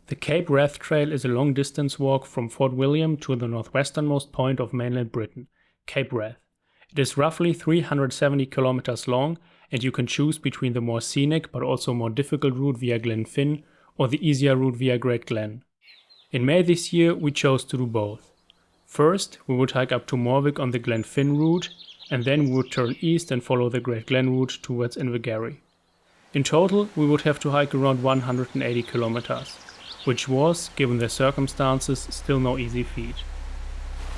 The Cape Wrath Trail is a long-distance walk from Fort William to the northwesternmost point of mainland Britain, Cape Wrath. It is roughly 370 kilometers long, and you can choose between the more scenic but also more difficult route via Glenfinnan or the easier route via Great Glen. In May this year, we chose to do both. First, we would hike up to Morvich on the Glenfinnan route, and then we would turn east and follow the Great Glen route towards Invergarry. In total, we would have to hike around 180 kilometers, which was, given the circumstances, still no easy feat.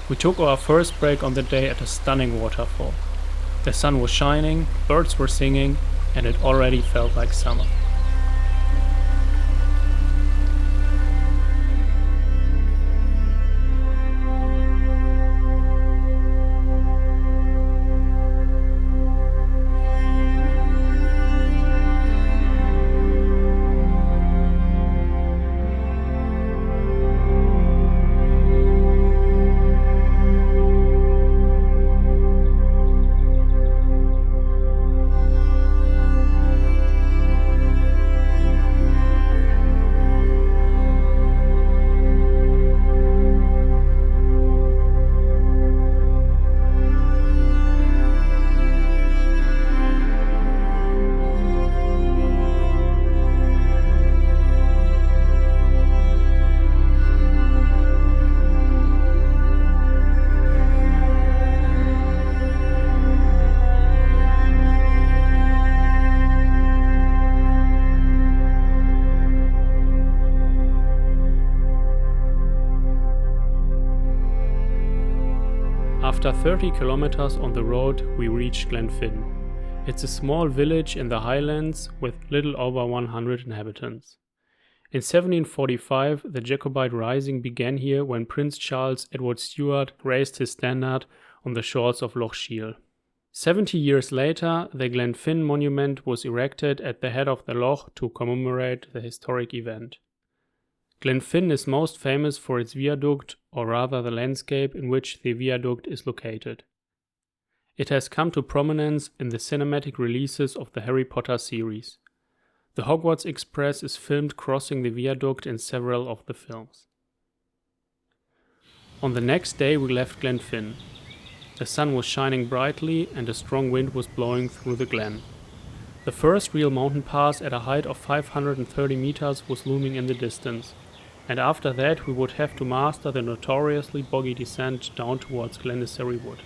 We took our first break on the day at a stunning waterfall. The sun was shining, birds were singing, and it already felt like summer. After 30 kilometers on the road, we reached Glenfinnan. It's a small village in the highlands with little over 100 inhabitants. In 1745, the Jacobite Rising began here when Prince Charles Edward Stuart raised his standard on the shores of Loch Shiel. 70 years later, the Glenfinnan monument was erected at the head of the loch to commemorate the historic event. Glenfinnan is most famous for its viaduct, or rather the landscape in which the viaduct is located. It has come to prominence in the cinematic releases of the Harry Potter series. The Hogwarts Express is filmed crossing the viaduct in several of the films. On the next day we left Glenfinnan. The sun was shining brightly and a strong wind was blowing through the glen. The first real mountain pass at a height of 530 meters was looming in the distance, and after that we would have to master the notoriously boggy descent down towards Glennisary Wood.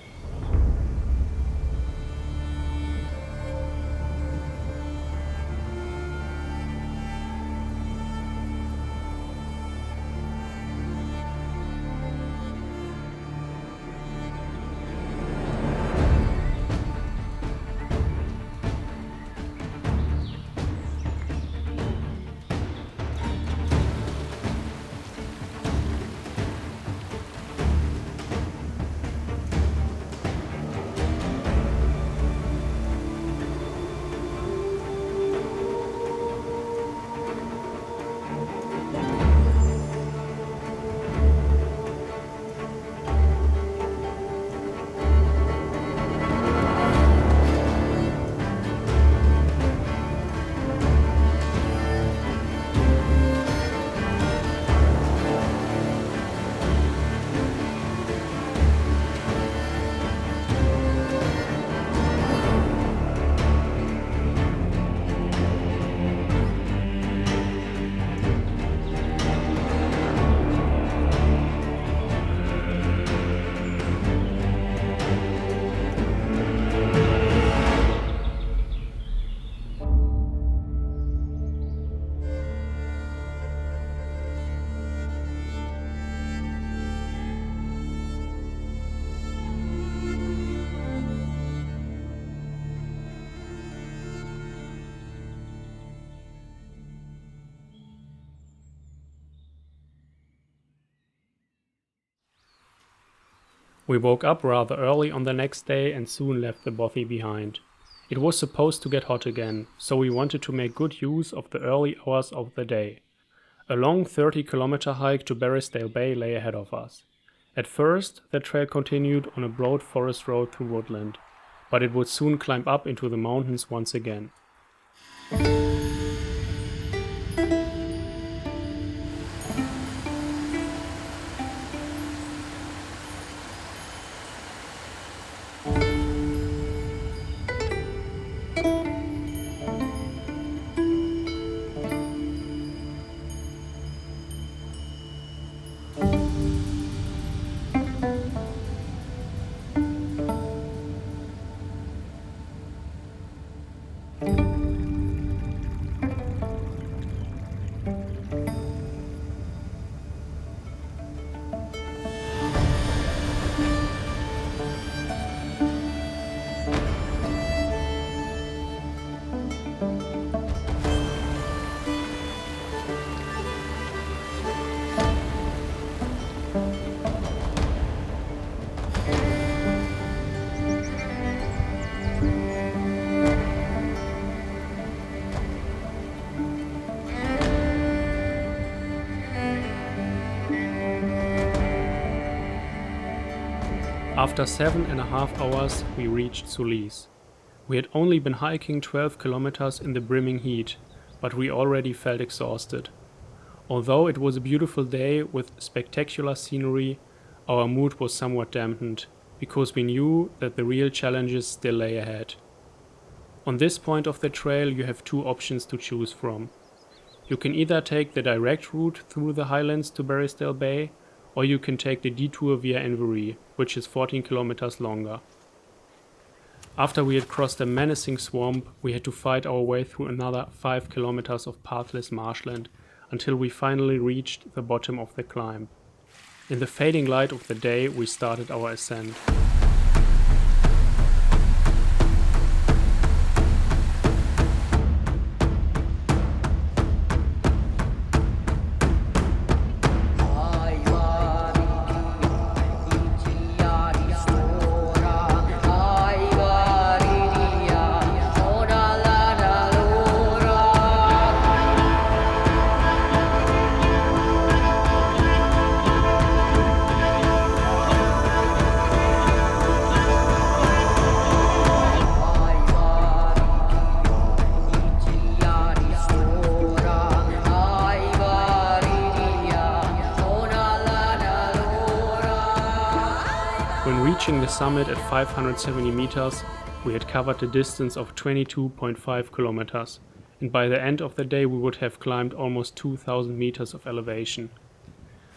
We woke up rather early on the next day and soon left the bothy behind. It was supposed to get hot again, so we wanted to make good use of the early hours of the day. A long 30-kilometer hike to Barrisdale Bay lay ahead of us. At first, the trail continued on a broad forest road through woodland, but it would soon climb up into the mountains once again. After 7.5 hours, we reached Solis. We had only been hiking 12 kilometers in the brimming heat, but we already felt exhausted. Although it was a beautiful day with spectacular scenery, our mood was somewhat dampened, because we knew that the real challenges still lay ahead. On this point of the trail, you have two options to choose from. You can either take the direct route through the highlands to Barrisdale Bay, or you can take the detour via Invergarry, which is 14 kilometers longer. After we had crossed a menacing swamp, we had to fight our way through another 5 kilometers of pathless marshland until we finally reached the bottom of the climb. In the fading light of the day, we started our ascent. When reaching the summit at 570 meters, we had covered a distance of 22.5 kilometers, and by the end of the day we would have climbed almost 2,000 meters of elevation.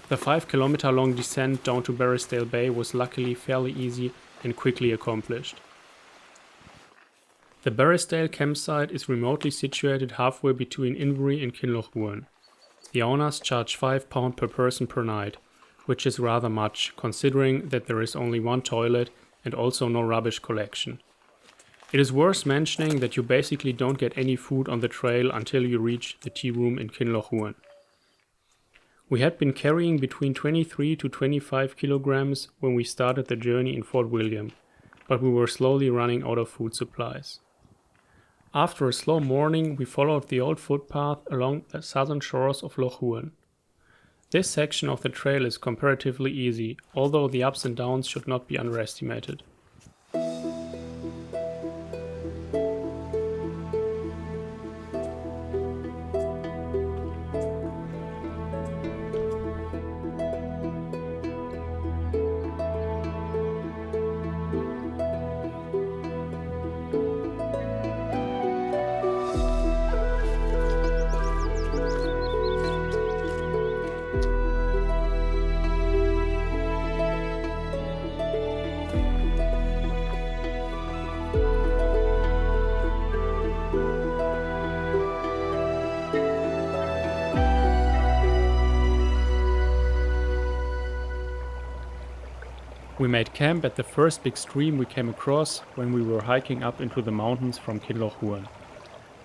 The 5-kilometer long descent down to Barrisdale Bay was luckily fairly easy and quickly accomplished. The Barrisdale campsite is remotely situated halfway between Invergarry and Kinlochhuan. The owners charge £5 per person per night, which is rather much, considering that there is only one toilet and also no rubbish collection. It is worth mentioning that you basically don't get any food on the trail until you reach the tea room in Kinlochhuan. We had been carrying between 23 to 25 kilograms when we started the journey in Fort William, but we were slowly running out of food supplies. After a slow morning, we followed the old footpath along the southern shores of Loch Huon. This section of the trail is comparatively easy, although the ups and downs should not be underestimated. We made camp at the first big stream we came across when we were hiking up into the mountains from Kinlochhuan.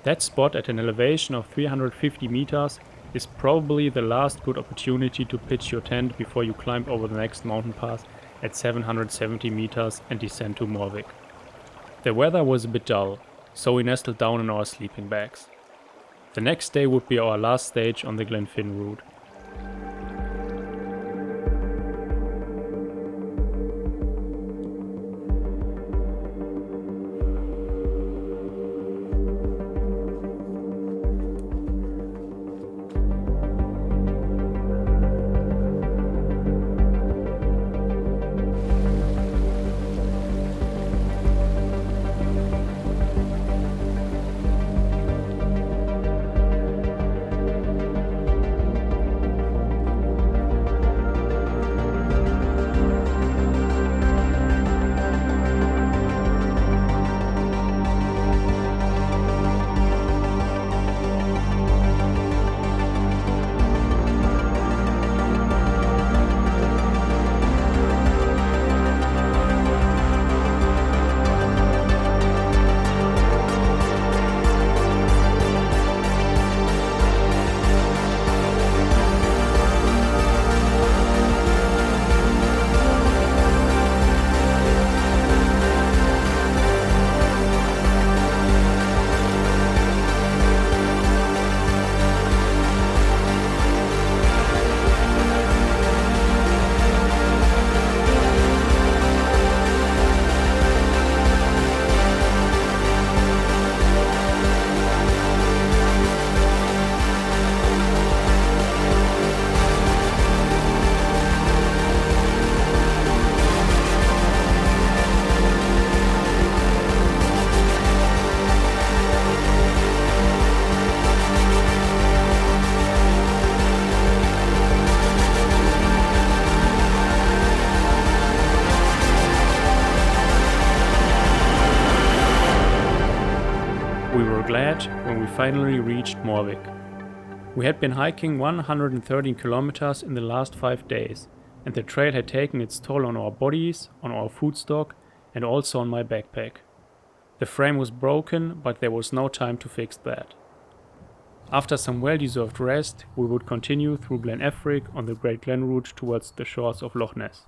That spot at an elevation of 350 meters is probably the last good opportunity to pitch your tent before you climb over the next mountain pass at 770 meters and descend to Morvich. The weather was a bit dull, so we nestled down in our sleeping bags. The next day would be our last stage on the Glenfinnan route. tired when we finally reached Morvich. We had been hiking 113 kilometers in the last 5 days, and the trail had taken its toll on our bodies, on our food stock, and also on my backpack. The frame was broken, but there was no time to fix that. After some well-deserved rest, we would continue through Glenfield on the Great Glen route towards the shores of Loch Ness.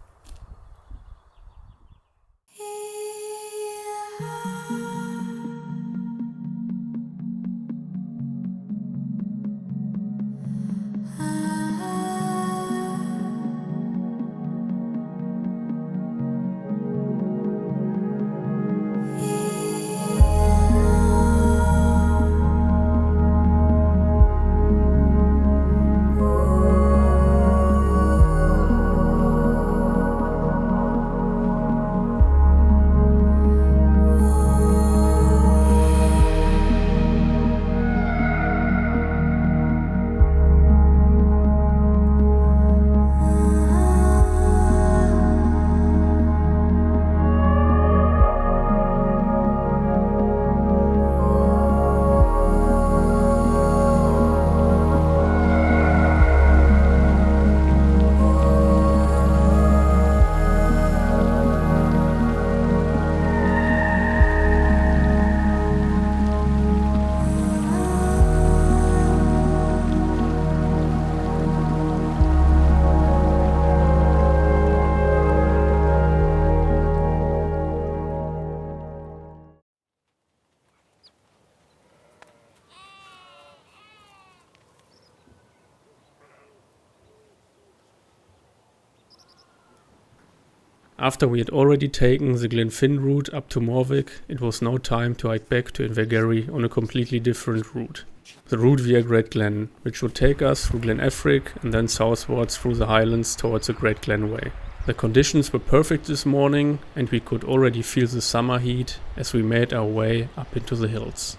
After we had already taken the Glenfinnan route up to Morvich, it was now time to hike back to Invergarry on a completely different route. The route via Great Glen, which would take us through Glenfield and then southwards through the highlands towards the Great Glen Way. The conditions were perfect this morning, and we could already feel the summer heat as we made our way up into the hills.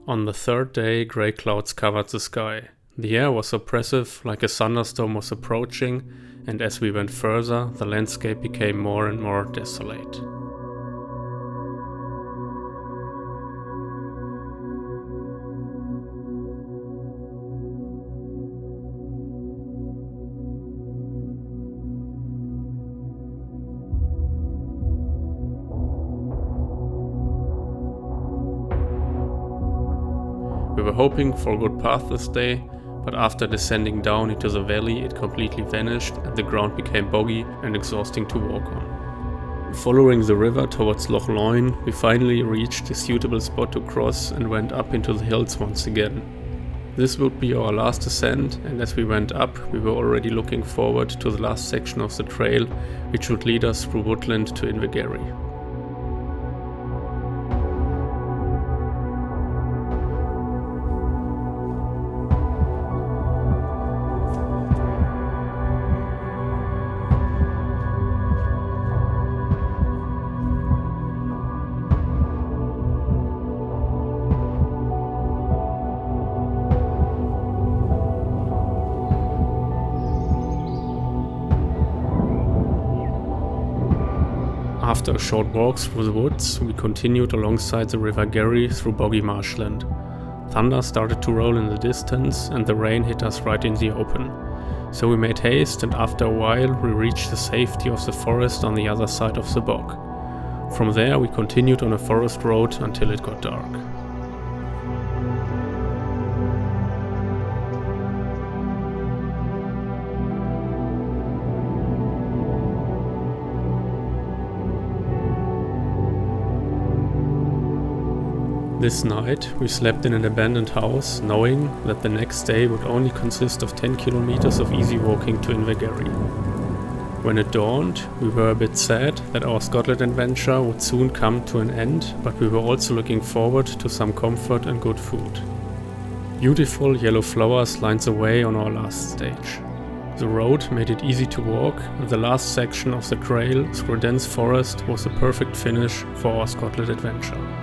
On the third day, grey clouds covered the sky. The air was oppressive, like a thunderstorm was approaching, and as we went further, the landscape became more and more desolate. We were hoping for a good path this day, but after descending down into the valley it completely vanished and the ground became boggy and exhausting to walk on. Following the river towards Loch Loyne, we finally reached a suitable spot to cross and went up into the hills once again. This would be our last ascent, and as we went up we were already looking forward to the last section of the trail, which would lead us through woodland to Invergarry. After a short walk through the woods, we continued alongside the River Garry through boggy marshland. Thunder started to roll in the distance and the rain hit us right in the open. So we made haste, and after a while we reached the safety of the forest on the other side of the bog. From there we continued on a forest road until it got dark. This night we slept in an abandoned house, knowing that the next day would only consist of 10 kilometers of easy walking to Invergarry. When it dawned, we were a bit sad that our Scotland adventure would soon come to an end, but we were also looking forward to some comfort and good food. Beautiful yellow flowers lined the way on our last stage. The road made it easy to walk, and the last section of the trail through a dense forest was the perfect finish for our Scotland adventure.